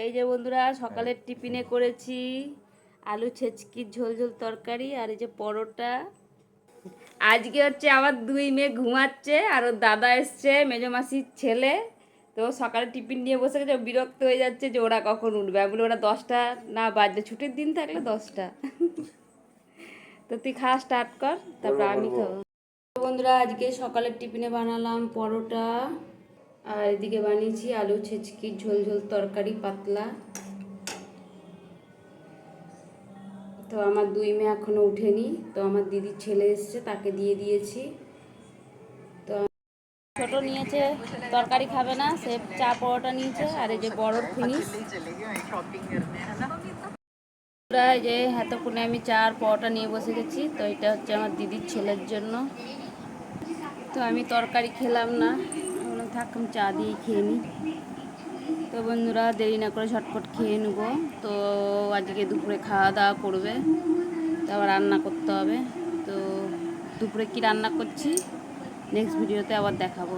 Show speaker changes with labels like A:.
A: এই যে বন্ধুরা সকালের টিফিনে করেছি আলু ছেচকির ঝোল ঝোল তরকারি আর এই যে পরোটা। আজকে হচ্ছে আমার দুই মেয়ে ঘুমাচ্ছে আর ওর দাদা এসছে মেজো মাসির ছেলে। তো সকালে টিফিন নিয়ে বসে গেছে, বিরক্ত হয়ে যাচ্ছে যে ওরা কখন উঠবে। আমি বলি ওরা 10টা না বাজলে, ছুটির দিন থাকলে 10টা। তো তুই খাওয়া স্টার্ট কর, তারপর আমি খাবো। বন্ধুরা আজকে সকালের টিফিনে বানালাম পরোটা আর এদিকে বানিয়েছি আলু ছেচকির ঝোল ঝোল তরকারি পাতলা। তো আমার দুই মেয়ে এখনো উঠেনি, তো আমার দিদির ছেলে এসছে তাকে দিয়ে দিয়েছি। তো ছোট নিয়েছে তরকারি খাবে না, সে চা পরোটা নিয়েছে আর এই যে বড় ফিনিশ। এই যে এতক্ষণে আমি চা আর পরোটা নিয়ে বসে গেছি। তো এটা হচ্ছে আমার দিদির ছেলের জন্য। তো আমি তরকারি খেলাম না, বললাম থাক আমি চা দিয়েই খেয়ে নিই। তো বন্ধুরা দেরি না করে ঝটপট খেয়ে নেব। তো আজকে দুপুরে খাওয়া দাওয়া করবে, তো আবার রান্না করতে হবে। তো দুপুরে কি রান্না করছি নেক্সট ভিডিওতে আবার দেখাবো।